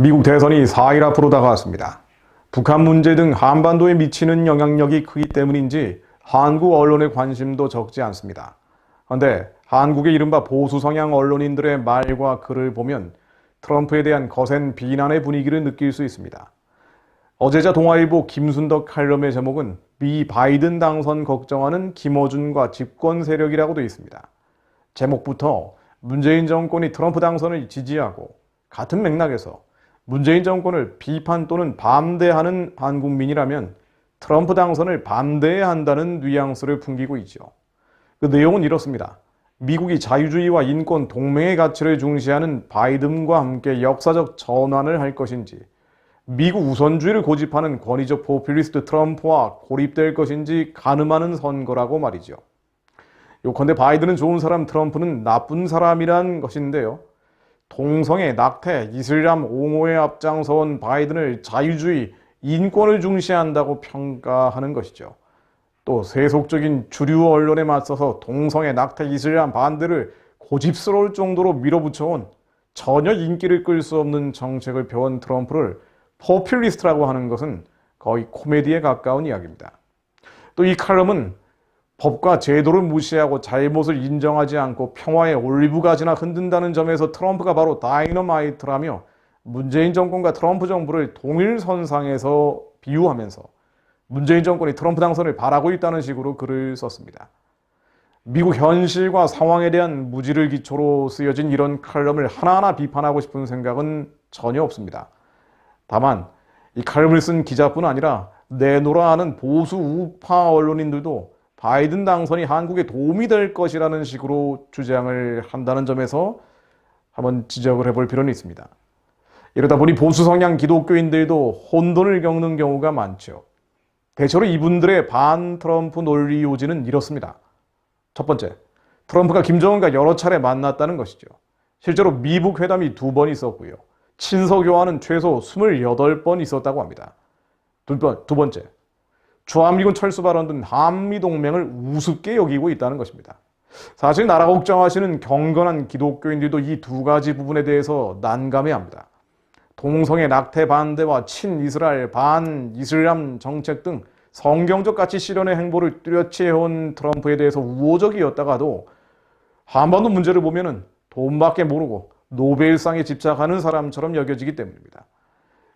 미국 대선이 4일 앞으로 다가왔습니다. 북한 문제 등 한반도에 미치는 영향력이 크기 때문인지 한국 언론의 관심도 적지 않습니다. 그런데 한국의 이른바 보수 성향 언론인들의 말과 글을 보면 트럼프에 대한 거센 비난의 분위기를 느낄 수 있습니다. 어제자 동아일보 김순덕 칼럼의 제목은 미 바이든 당선 걱정하는 김어준과 집권 세력이라고 되어 있습니다. 제목부터 문재인 정권이 트럼프 당선을 지지하고 같은 맥락에서 문재인 정권을 비판 또는 반대하는 한국민이라면 트럼프 당선을 반대해야 한다는 뉘앙스를 풍기고 있죠. 그 내용은 이렇습니다. 미국이 자유주의와 인권 동맹의 가치를 중시하는 바이든과 함께 역사적 전환을 할 것인지, 미국 우선주의를 고집하는 권위적 포퓰리스트 트럼프와 고립될 것인지 가늠하는 선거라고 말이죠. 요컨대 바이든은 좋은 사람, 트럼프는 나쁜 사람이란 것인데요. 동성애, 낙태, 이슬람 옹호에 앞장서온 바이든을 자유주의, 인권을 중시한다고 평가하는 것이죠. 또 세속적인 주류 언론에 맞서서 동성애, 낙태, 이슬람 반대를 고집스러울 정도로 밀어붙여온 전혀 인기를 끌 수 없는 정책을 펴온 트럼프를 포퓰리스트라고 하는 것은 거의 코미디에 가까운 이야기입니다. 또 이 칼럼은 법과 제도를 무시하고 잘못을 인정하지 않고 평화의 올리브가지나 흔든다는 점에서 트럼프가 바로 다이너마이트라며 문재인 정권과 트럼프 정부를 동일선상에서 비유하면서 문재인 정권이 트럼프 당선을 바라고 있다는 식으로 글을 썼습니다. 미국 현실과 상황에 대한 무지를 기초로 쓰여진 이런 칼럼을 하나하나 비판하고 싶은 생각은 전혀 없습니다. 다만 이 칼럼을 쓴 기자뿐 아니라 내노라 하는 보수 우파 언론인들도 바이든 당선이 한국에 도움이 될 것이라는 식으로 주장을 한다는 점에서 한번 지적을 해볼 필요는 있습니다. 이러다 보니 보수 성향 기독교인들도 혼돈을 겪는 경우가 많죠. 대체로 이분들의 반 트럼프 논리 요지는 이렇습니다. 첫 번째, 트럼프가 김정은과 여러 차례 만났다는 것이죠. 실제로 미북 회담이 2번 있었고요. 친서 교환은 최소 28번 있었다고 합니다. 두 번째, 주한미군 철수 발언 등 한미동맹을 우습게 여기고 있다는 것입니다. 사실 나라 걱정하시는 경건한 기독교인들도 이 두 가지 부분에 대해서 난감해합니다. 동성애 낙태 반대와 친이스라엘 반이슬람 정책 등 성경적 가치 실현의 행보를 뚜렷이 해온 트럼프에 대해서 우호적이었다가도 한반도 문제를 보면은 돈밖에 모르고 노벨상에 집착하는 사람처럼 여겨지기 때문입니다.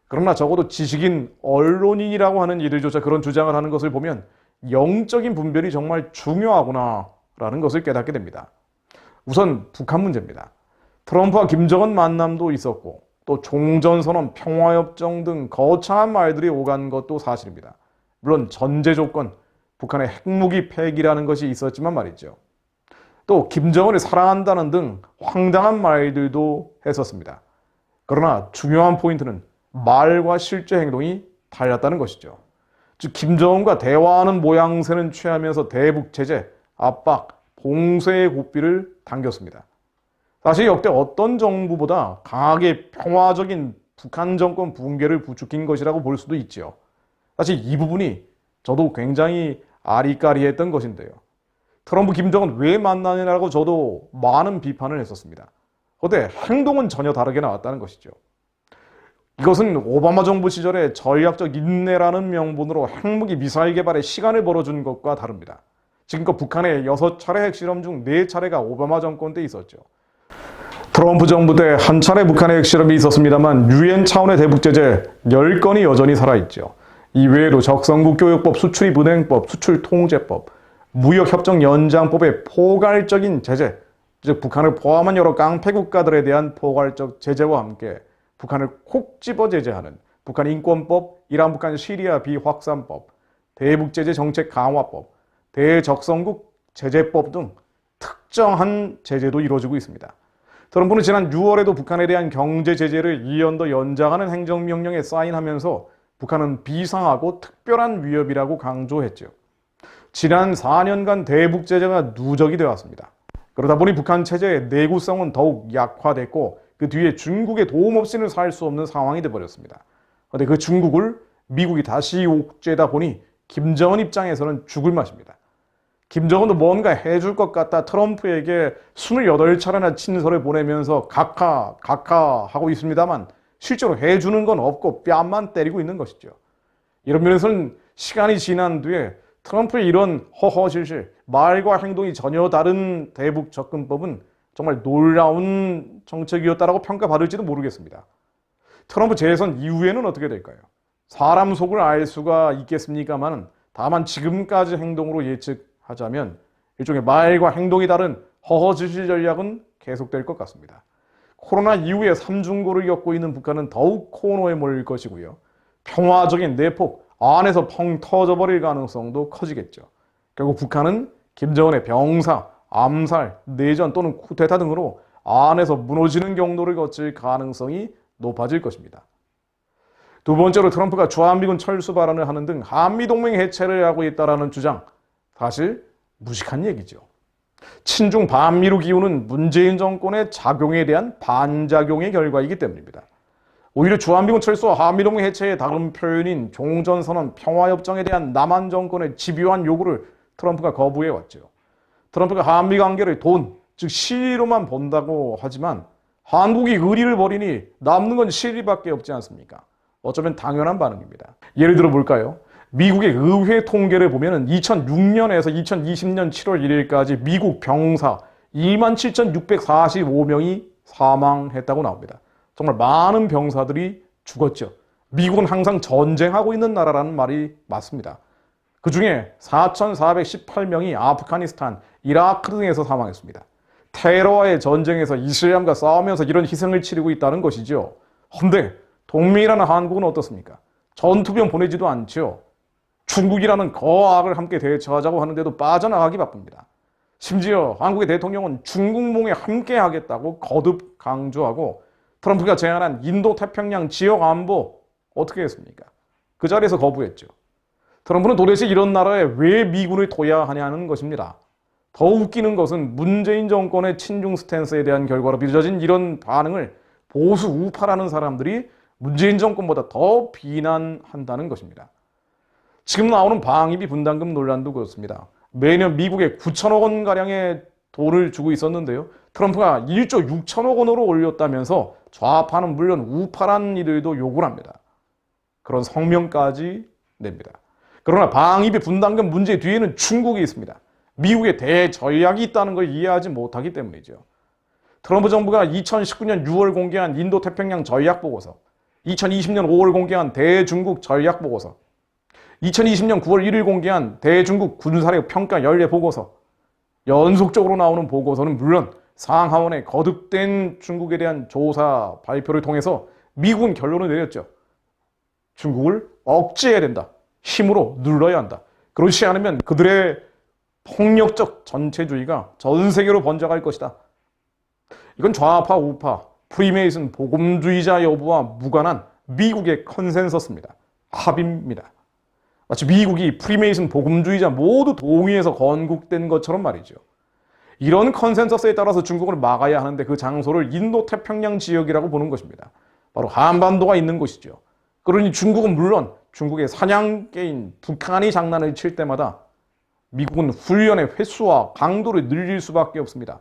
그러나 적어도 지식인, 언론인이라고 하는 이들조차 그런 주장을 하는 것을 보면 영적인 분별이 정말 중요하구나라는 것을 깨닫게 됩니다. 우선 북한 문제입니다. 트럼프와 김정은 만남도 있었고 또 종전선언, 평화협정 등 거창한 말들이 오간 것도 사실입니다. 물론 전제 조건, 북한의 핵무기 폐기라는 것이 있었지만 말이죠. 또 김정은을 사랑한다는 등 황당한 말들도 했었습니다. 그러나 중요한 포인트는 말과 실제 행동이 달랐다는 것이죠. 즉 김정은과 대화하는 모양새는 취하면서 대북 제재, 압박, 봉쇄의 고삐를 당겼습니다. 사실 역대 어떤 정부보다 강하게 평화적인 북한 정권 붕괴를 부추긴 것이라고 볼 수도 있죠. 사실 이 부분이 저도 굉장히 아리까리했던 것인데요. 트럼프, 김정은 왜 만나느냐고 저도 많은 비판을 했었습니다. 그런데 행동은 전혀 다르게 나왔다는 것이죠. 이것은 오바마 정부 시절에 전략적 인내라는 명분으로 핵무기 미사일 개발에 시간을 벌어준 것과 다릅니다. 지금껏 북한의 6차례 핵실험 중 4차례가 오바마 정권 때 있었죠. 트럼프 정부 때 한 차례 북한의 핵실험이 있었습니다만 유엔 차원의 대북 제재 10건이 여전히 살아있죠. 이외에도 적성국 교육법, 수출입은행법, 수출통제법, 무역협정 연장법의 포괄적인 제재, 즉 북한을 포함한 여러 깡패 국가들에 대한 포괄적 제재와 함께 북한을 콕 집어 제재하는 북한인권법, 이란 북한 시리아 비확산법, 대북제재 정책 강화법, 대적성국 제재법 등 특정한 제재도 이루어지고 있습니다. 트럼프는 지난 6월에도 북한에 대한 경제 제재를 2년 더 연장하는 행정명령에 사인하면서 북한은 비상하고 특별한 위협이라고 강조했죠. 지난 4년간 대북 제재가 누적이 되었습니다. 그러다 보니 북한 체제의 내구성은 더욱 약화됐고 그 뒤에 중국의 도움 없이는 살 수 없는 상황이 되어버렸습니다. 그런데 그 중국을 미국이 다시 옥죄다 보니 김정은 입장에서는 죽을 맛입니다. 김정은도 뭔가 해줄 것 같다 트럼프에게 28차례나 친서를 보내면서 각하 하고 있습니다만 실제로 해주는 건 없고 뺨만 때리고 있는 것이죠. 이런 면에서는 시간이 지난 뒤에 트럼프의 이런 허허실실, 말과 행동이 전혀 다른 대북 접근법은 정말 놀라운 정책이었다라고 평가받을지도 모르겠습니다. 트럼프 재선 이후에는 어떻게 될까요? 사람 속을 알 수가 있겠습니까만 다만 지금까지 행동으로 예측하자면 일종의 말과 행동이 다른 허허실실 전략은 계속될 것 같습니다. 코로나 이후에 삼중고를 겪고 있는 북한은 더욱 코너에 몰릴 것이고요. 평화적인 내폭, 안에서 펑 터져버릴 가능성도 커지겠죠. 결국 북한은 김정은의 병사, 암살, 내전 또는 쿠데타 등으로 안에서 무너지는 경로를 거칠 가능성이 높아질 것입니다. 두 번째로 트럼프가 주한미군 철수 발언을 하는 등 한미동맹 해체를 하고 있다는 주장, 사실 무식한 얘기죠. 친중 반미로 기우는 문재인 정권의 작용에 대한 반작용의 결과이기 때문입니다. 오히려 주한미군 철수와 한미동맹 해체의 다른 표현인 종전선언 평화협정에 대한 남한 정권의 집요한 요구를 트럼프가 거부해왔죠. 트럼프가 한미 관계를 돈, 즉 실리로만 본다고 하지만 한국이 의리를 버리니 남는 건 실리밖에 없지 않습니까? 어쩌면 당연한 반응입니다. 예를 들어 볼까요? 미국의 의회 통계를 보면 2006년에서 2020년 7월 1일까지 미국 병사 27,645명이 사망했다고 나옵니다. 정말 많은 병사들이 죽었죠. 미국은 항상 전쟁하고 있는 나라라는 말이 맞습니다. 그 중에 4,418명이 아프가니스탄, 이라크 등에서 사망했습니다. 테러와의 전쟁에서 이슬람과 싸우면서 이런 희생을 치르고 있다는 것이죠. 그런데 동맹이라는 한국은 어떻습니까? 전투병 보내지도 않죠. 중국이라는 거악을 함께 대처하자고 하는데도 빠져나가기 바쁩니다. 심지어 한국의 대통령은 중국몽에 함께 하겠다고 거듭 강조하고 트럼프가 제안한 인도태평양 지역 안보 어떻게 했습니까? 그 자리에서 거부했죠. 트럼프는 도대체 이런 나라에 왜 미군을 둬야 하냐는 것입니다. 더 웃기는 것은 문재인 정권의 친중 스탠스에 대한 결과로 빚어진 이런 반응을 보수 우파라는 사람들이 문재인 정권보다 더 비난한다는 것입니다. 지금 나오는 방위비 분담금 논란도 그렇습니다. 매년 미국에 9천억 원가량의 돈을 주고 있었는데요. 트럼프가 1조 6천억 원으로 올렸다면서 좌파는 물론 우파란 이들도 욕을 합니다. 그런 성명까지 냅니다. 그러나 방위비 분담금 문제 뒤에는 중국이 있습니다. 미국의 대전략이 있다는 걸 이해하지 못하기 때문이죠. 트럼프 정부가 2019년 6월 공개한 인도태평양 전략보고서, 2020년 5월 공개한 대중국 전략보고서, 2020년 9월 1일 공개한 대중국 군사력 평가 연례 보고서, 연속적으로 나오는 보고서는 물론 상하원의 거듭된 중국에 대한 조사 발표를 통해서 미국은 결론을 내렸죠. 중국을 억제해야 된다. 힘으로 눌러야 한다. 그렇지 않으면 그들의 폭력적 전체주의가 전 세계로 번져갈 것이다. 이건 좌파, 우파, 프리메이슨 복음주의자 여부와 무관한 미국의 컨센서스입니다. 합의입니다. 마치 미국이 프리메이슨 복음주의자 모두 동의해서 건국된 것처럼 말이죠. 이런 컨센서스에 따라서 중국을 막아야 하는데 그 장소를 인도태평양 지역이라고 보는 것입니다. 바로 한반도가 있는 곳이죠. 그러니 중국은 물론 중국의 사냥개인 북한이 장난을 칠 때마다 미국은 훈련의 횟수와 강도를 늘릴 수밖에 없습니다.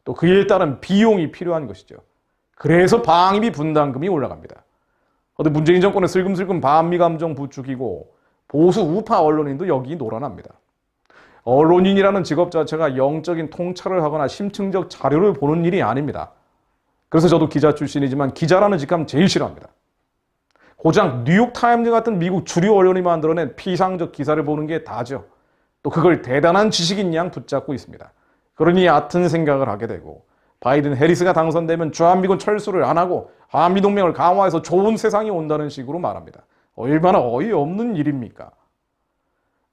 또 그에 따른 비용이 필요한 것이죠. 그래서 방위비 분담금이 올라갑니다. 그런데 문재인 정권은 슬금슬금 반미 감정 부추기고 보수 우파 언론인도 여기 놀아납니다. 언론인이라는 직업 자체가 영적인 통찰을 하거나 심층적 자료를 보는 일이 아닙니다. 그래서 저도 기자 출신이지만 기자라는 직함 제일 싫어합니다. 고작 뉴욕타임즈 같은 미국 주류 언론이 만들어낸 피상적 기사를 보는 게 다죠. 또 그걸 대단한 지식인 양 붙잡고 있습니다. 그러니 얕은 생각을 하게 되고 바이든 해리스가 당선되면 주한미군 철수를 안 하고 한미동맹을 강화해서 좋은 세상이 온다는 식으로 말합니다. 얼마나 어이없는 일입니까?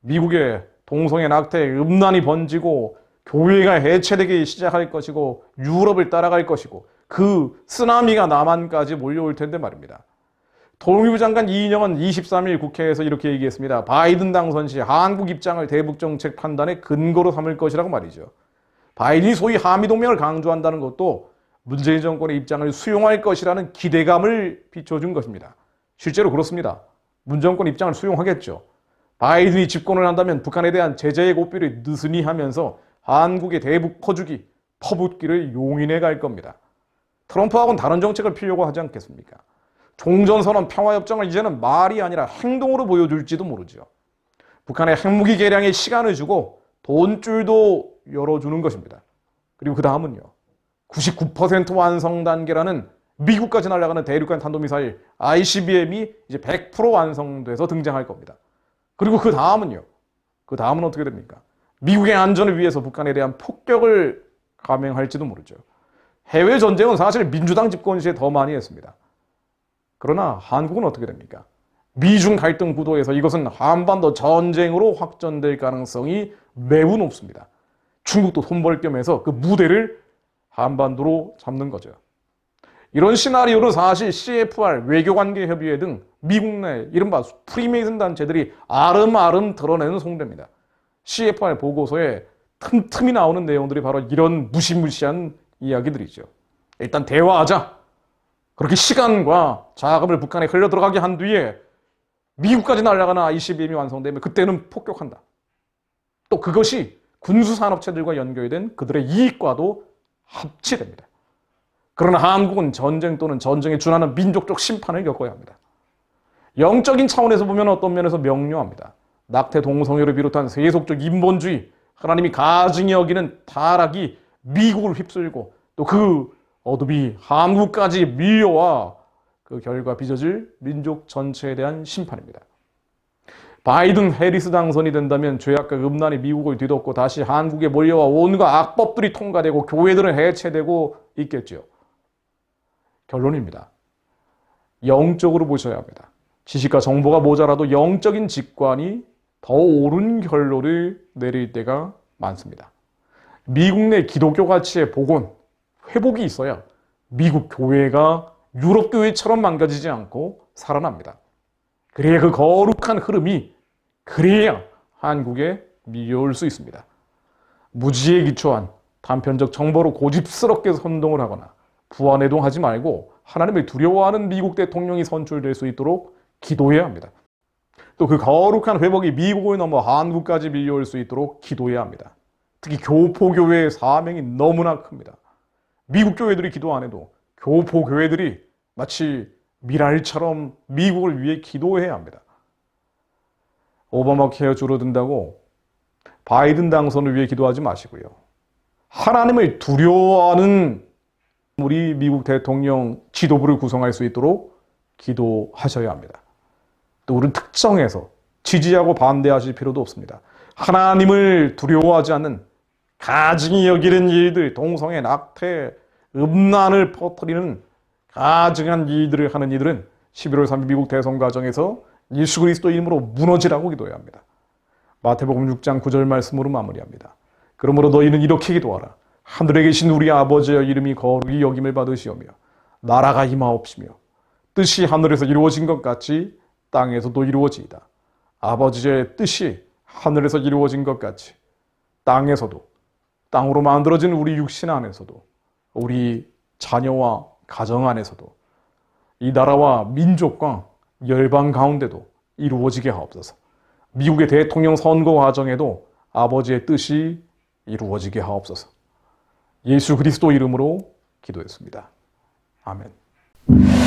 미국의 동성애 낙태에 음란이 번지고 교회가 해체되기 시작할 것이고 유럽을 따라갈 것이고 그 쓰나미가 남한까지 몰려올 텐데 말입니다. 통일부 장관 이인영은 23일 국회에서 이렇게 얘기했습니다. 바이든 당선 시 한국 입장을 대북정책 판단의 근거로 삼을 것이라고 말이죠. 바이든이 소위 한미동맹을 강조한다는 것도 문재인 정권의 입장을 수용할 것이라는 기대감을 비춰준 것입니다. 실제로 그렇습니다. 문 정권 입장을 수용하겠죠. 바이든이 집권을 한다면 북한에 대한 제재의 고삐를 느슨히 하면서 한국의 대북 퍼주기, 퍼붓기를 용인해 갈 겁니다. 트럼프하고는 다른 정책을 피려고 하지 않겠습니까? 종전선언 평화협정을 이제는 말이 아니라 행동으로 보여줄지도 모르죠. 북한에 핵무기 개량에 시간을 주고 돈줄도 열어주는 것입니다. 그리고 그 다음은요. 99% 완성 단계라는 미국까지 날아가는 대륙간 탄도미사일 ICBM이 이제 100% 완성돼서 등장할 겁니다. 그리고 그 다음은요. 그 다음은 어떻게 됩니까? 미국의 안전을 위해서 북한에 대한 폭격을 감행할지도 모르죠. 해외 전쟁은 사실 민주당 집권 시에 더 많이 했습니다. 그러나 한국은 어떻게 됩니까? 미중 갈등 구도에서 이것은 한반도 전쟁으로 확전될 가능성이 매우 높습니다. 중국도 손벌 겸 해서 그 무대를 한반도로 잡는 거죠. 이런 시나리오는 사실 CFR, 외교관계협의회 등 미국 내 이른바 프리메이슨 단체들이 아름아름 드러내는 속내입니다. CFR 보고서에 틈틈이 나오는 내용들이 바로 이런 무시무시한 이야기들이죠. 일단 대화하자. 그렇게 시간과 자금을 북한에 흘려 들어가게 한 뒤에 미국까지 날아가는 ICBM이 완성되면 그때는 폭격한다. 또 그것이 군수산업체들과 연결된 그들의 이익과도 합치됩니다. 그러나 한국은 전쟁 또는 전쟁에 준하는 민족적 심판을 겪어야 합니다. 영적인 차원에서 보면 어떤 면에서 명료합니다. 낙태 동성애를 비롯한 세속적 인본주의, 하나님이 가증히 여기는 타락이 미국을 휩쓸고 또 그 어둠이 한국까지 밀려와 그 결과 빚어질 민족 전체에 대한 심판입니다. 바이든 해리스 당선이 된다면 죄악과 음란이 미국을 뒤덮고 다시 한국에 몰려와 온갖 악법들이 통과되고 교회들은 해체되고 있겠죠. 결론입니다. 영적으로 보셔야 합니다. 지식과 정보가 모자라도 영적인 직관이 더 옳은 결론을 내릴 때가 많습니다. 미국 내 기독교 가치의 복원, 회복이 있어야 미국 교회가 유럽 교회처럼 망가지지 않고 살아납니다. 그래야 그 거룩한 흐름이 그래야 한국에 밀려올 수 있습니다. 무지에 기초한 단편적 정보로 고집스럽게 선동을 하거나 부안해동하지 말고 하나님을 두려워하는 미국 대통령이 선출될 수 있도록 기도해야 합니다. 또 그 거룩한 회복이 미국을 넘어 한국까지 밀려올 수 있도록 기도해야 합니다. 특히 교포교회의 사명이 너무나 큽니다. 미국 교회들이 기도 안 해도 교포교회들이 마치 미랄처럼 미국을 위해 기도해야 합니다. 오바마 케어 줄어든다고 바이든 당선을 위해 기도하지 마시고요. 하나님을 두려워하는 우리 미국 대통령 지도부를 구성할 수 있도록 기도하셔야 합니다. 또 우리는 특정해서 지지하고 반대하실 필요도 없습니다. 하나님을 두려워하지 않는 가증히 여기는 일들, 동성애, 낙태, 음란을 퍼뜨리는 가증한 일들을 하는 이들은 11월 3일 미국 대선 과정에서 예수 그리스도 이름으로 무너지라고 기도해야 합니다. 마태복음 6장 9절 말씀으로 마무리합니다. 그러므로 너희는 이렇게 기도하라. 하늘에 계신 우리 아버지의 이름이 거룩히 여김을 받으시오며 나라가 임하옵시며 뜻이 하늘에서 이루어진 것 같이 땅에서도 이루어지이다. 아버지의 뜻이 하늘에서 이루어진 것 같이 땅에서도, 땅으로 만들어진 우리 육신 안에서도, 우리 자녀와 가정 안에서도, 이 나라와 민족과 열방 가운데도 이루어지게 하옵소서. 미국의 대통령 선거 과정에도 아버지의 뜻이 이루어지게 하옵소서. 예수 그리스도 이름으로 기도했습니다. 아멘.